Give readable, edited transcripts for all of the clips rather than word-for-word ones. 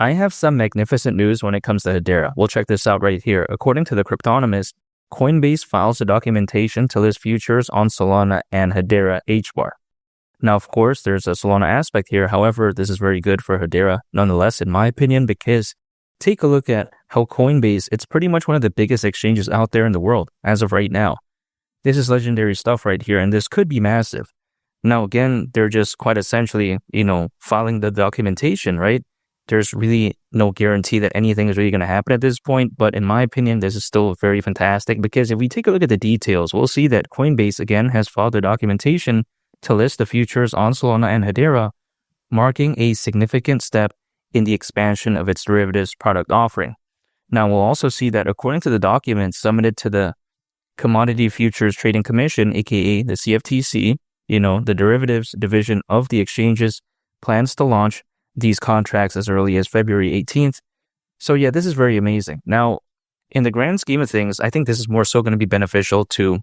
I have some magnificent news when it comes to Hedera. We'll check this out right here. According to the Cryptonomist, Coinbase files the documentation to list futures on Solana and Hedera HBAR. Now, of course, there's a Solana aspect here. However, this is very good for Hedera, nonetheless, in my opinion, because take a look at how Coinbase, it's pretty much one of the biggest exchanges out there in the world as of right now. This is legendary stuff right here, and this could be massive. Now, again, they're just quite essentially, filing the documentation, right? There's really no guarantee that anything is really going to happen at this point. But in my opinion, this is still very fantastic because if we take a look at the details, we'll see that Coinbase, again, has filed the documentation to list the futures on Solana and Hedera, marking a significant step in the expansion of its derivatives product offering. Now, we'll also see that according to the documents submitted to the Commodity Futures Trading Commission, aka the CFTC, the derivatives division of the exchanges plans to launch these contracts as early as February 18th. So yeah, this is very amazing. Now, in the grand scheme of things, I think this is more so going to be beneficial to,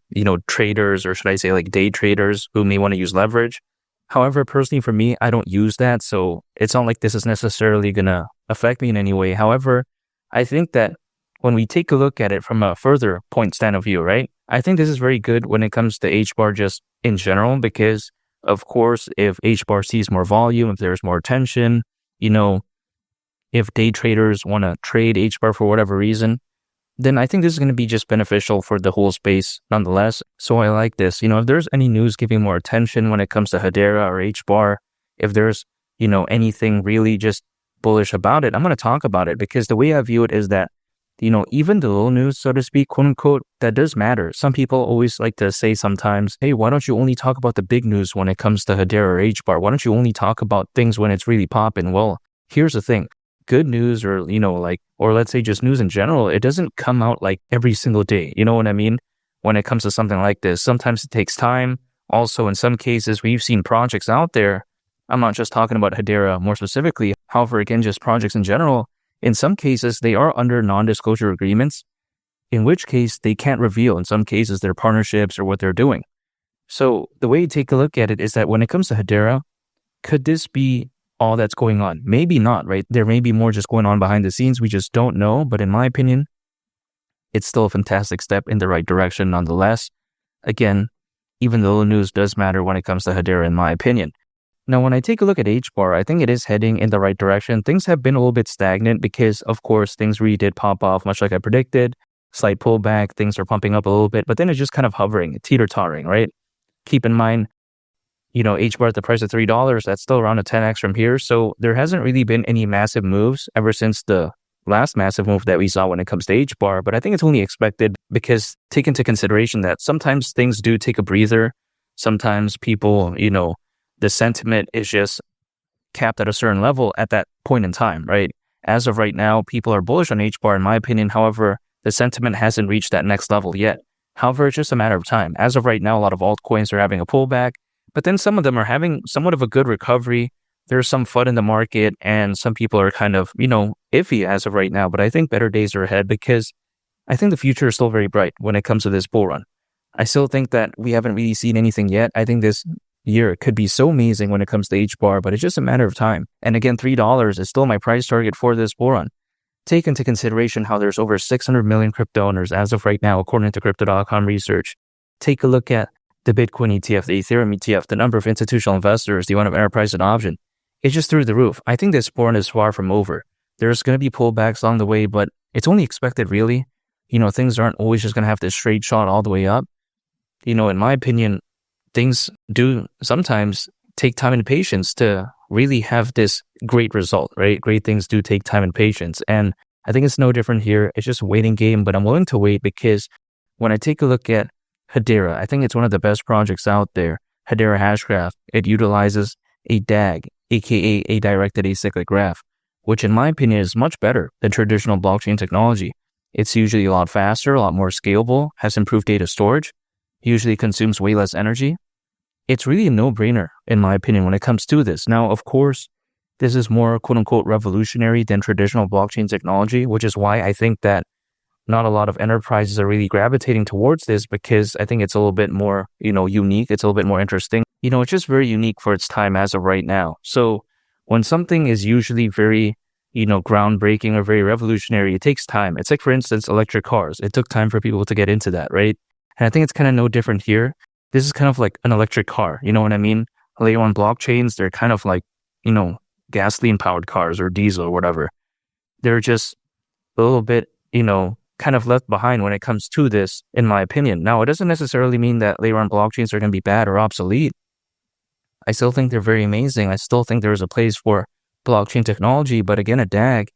traders, or should I say like day traders who may want to use leverage. However, personally for me, I don't use that. So it's not like this is necessarily going to affect me in any way. However, I think that when we take a look at it from a further point stand of view, right? I think this is very good when it comes to HBAR just in general, because of course, if HBAR sees more volume, if there's more attention, if day traders want to trade HBAR for whatever reason, then I think this is going to be just beneficial for the whole space nonetheless. So I like this. If there's any news giving more attention when it comes to Hedera or HBAR, if there's, anything really just bullish about it, I'm going to talk about it, because the way I view it is that, even the little news, so to speak, quote unquote, that does matter. Some people always like to say sometimes, hey, why don't you only talk about the big news when it comes to Hedera or HBAR? Why don't you only talk about things when it's really popping? Well, here's the thing. Good news, or, or let's say just news in general, it doesn't come out like every single day. You know what I mean? When it comes to something like this, sometimes it takes time. Also, in some cases, we've seen projects out there. I'm not just talking about Hedera more specifically. However, again, just projects in general. In some cases, they are under non-disclosure agreements, in which case they can't reveal, in some cases, their partnerships or what they're doing. So the way you take a look at it is that when it comes to Hedera, could this be all that's going on? Maybe not, right? There may be more just going on behind the scenes. We just don't know. But in my opinion, it's still a fantastic step in the right direction nonetheless. Again, even though the news does matter when it comes to Hedera, in my opinion. Now, when I take a look at HBAR, I think it is heading in the right direction. Things have been a little bit stagnant because, of course, things really did pop off, much like I predicted. Slight pullback, things are pumping up a little bit, but then it's just kind of hovering, teeter-tottering, right? Keep in mind, HBAR at the price of $3, that's still around a 10x from here. So there hasn't really been any massive moves ever since the last massive move that we saw when it comes to HBAR. But I think it's only expected because take into consideration that sometimes things do take a breather. Sometimes people, the sentiment is just capped at a certain level at that point in time, right? As of right now, people are bullish on HBAR, in my opinion. However, the sentiment hasn't reached that next level yet. However, it's just a matter of time. As of right now, a lot of altcoins are having a pullback, but then some of them are having somewhat of a good recovery. There's some FUD in the market, and some people are kind of, iffy as of right now. But I think better days are ahead because I think the future is still very bright when it comes to this bull run. I still think that we haven't really seen anything yet. I think this year could be so amazing when it comes to HBAR, but it's just a matter of time. And again, $3 is still my price target for this bull run. Take into consideration how there's over 600 million crypto owners as of right now, according to Crypto.com research. Take a look at the Bitcoin ETF, the Ethereum ETF, the number of institutional investors, the amount of enterprise adoption. It's just through the roof. I think this bull run is far from over. There's going to be pullbacks along the way, but it's only expected, really. Things aren't always just going to have this straight shot all the way up. In my opinion, things do sometimes take time and patience to really have this great result, right? Great things do take time and patience. And I think it's no different here. It's just a waiting game, but I'm willing to wait because when I take a look at Hedera, I think it's one of the best projects out there. Hedera Hashgraph, it utilizes a DAG, aka a directed acyclic graph, which in my opinion is much better than traditional blockchain technology. It's usually a lot faster, a lot more scalable, has improved data storage, usually consumes way less energy. It's really a no-brainer, in my opinion, when it comes to this. Now, of course, this is more quote-unquote revolutionary than traditional blockchain technology, which is why I think that not a lot of enterprises are really gravitating towards this because I think it's a little bit more, unique. It's a little bit more interesting. It's just very unique for its time as of right now. So when something is usually very, groundbreaking or very revolutionary. It takes time. It's like, for instance, electric cars. It took time for people to get into that, right? And I think it's kind of no different here. This is kind of like an electric car. You know what I mean? Later on blockchains, they're kind of like, gasoline powered cars or diesel or whatever. They're just a little bit, kind of left behind when it comes to this, in my opinion. Now, it doesn't necessarily mean that later on blockchains are going to be bad or obsolete. I still think they're very amazing. I still think there is a place for blockchain technology, but again, at DAG,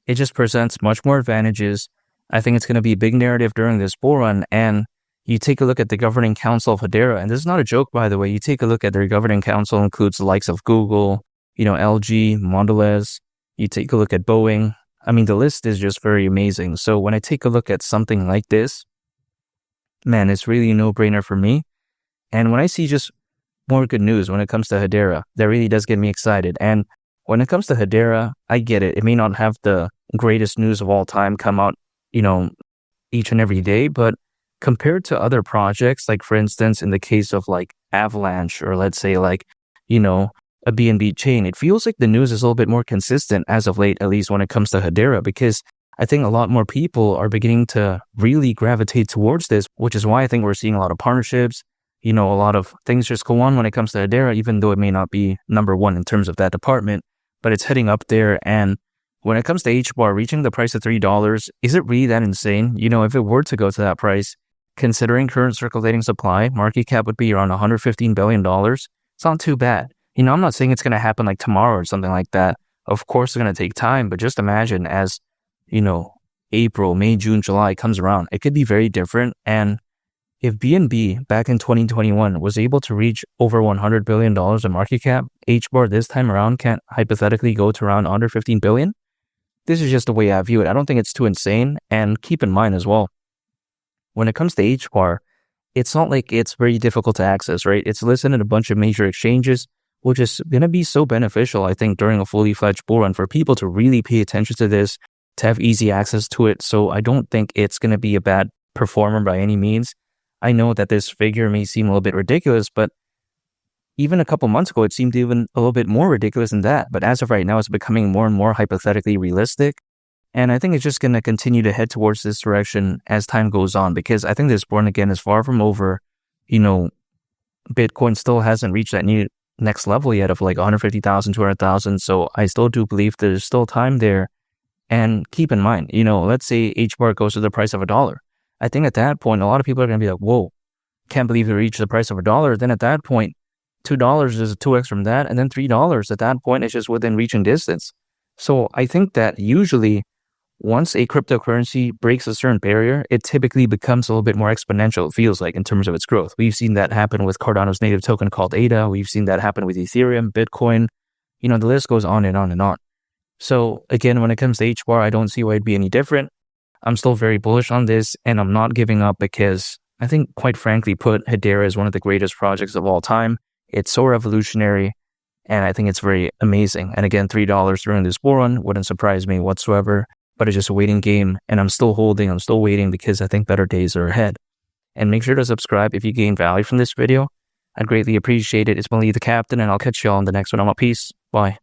it just presents much more advantages. I think it's going to be a big narrative during this bull run, and you take a look at the governing council of Hedera, and this is not a joke, by the way. You take a look at their governing council, includes the likes of Google, LG, Mondelez. You take a look at Boeing. I mean, the list is just very amazing. So when I take a look at something like this, man, it's really a no-brainer for me. And when I see just more good news when it comes to Hedera, that really does get me excited. And when it comes to Hedera, I get it. It may not have the greatest news of all time come out, each and every day, but compared to other projects, like for instance, in the case of like Avalanche, or let's say like, a BNB chain, it feels like the news is a little bit more consistent as of late, at least when it comes to Hedera, because I think a lot more people are beginning to really gravitate towards this, which is why I think we're seeing a lot of partnerships, a lot of things just go on when it comes to Hedera, even though it may not be number one in terms of that department, but it's heading up there. And when it comes to HBAR reaching the price of $3, is it really that insane? If it were to go to that price, considering current circulating supply, market cap would be around $115 billion. It's not too bad. I'm not saying it's going to happen like tomorrow or something like that. Of course, it's going to take time, but just imagine as, April, May, June, July comes around, it could be very different. And if BNB back in 2021 was able to reach over $100 billion in market cap, HBAR this time around can't hypothetically go to around under $15 billion. This is just the way I view it. I don't think it's too insane. And keep in mind as well, when it comes to HBAR, it's not like it's very difficult to access, right? It's listed in a bunch of major exchanges, which is going to be so beneficial, I think, during a fully fledged bull run for people to really pay attention to this, to have easy access to it. So I don't think it's going to be a bad performer by any means. I know that this figure may seem a little bit ridiculous, but even a couple months ago, it seemed even a little bit more ridiculous than that. But as of right now, it's becoming more and more hypothetically realistic. And I think it's just going to continue to head towards this direction as time goes on, because I think this bull run, again, is far from over. Bitcoin still hasn't reached that next level yet of like 150,000, 200,000. So I still do believe there's still time there. And keep in mind, let's say HBAR goes to the price of $1. I think at that point, a lot of people are going to be like, whoa, can't believe they reached the price of $1. Then at that point, $2 is a 2x from that. And then $3 at that point is just within reaching distance. So I think that usually once a cryptocurrency breaks a certain barrier, it typically becomes a little bit more exponential, it feels like, in terms of its growth. We've seen that happen with Cardano's native token called ADA. We've seen that happen with Ethereum, Bitcoin. The list goes on and on and on. So again, when it comes to HBAR, I don't see why it'd be any different. I'm still very bullish on this, and I'm not giving up because I think, quite frankly put, Hedera is one of the greatest projects of all time. It's so revolutionary, and I think it's very amazing. And again, $3 during this bull run wouldn't surprise me whatsoever. But it's just a waiting game, and I'm still waiting because I think better days are ahead. And make sure to subscribe if you gain value from this video. I'd greatly appreciate it. It's been Lee the Captain, and I'll catch you all in the next one. I'm out. Peace. Bye.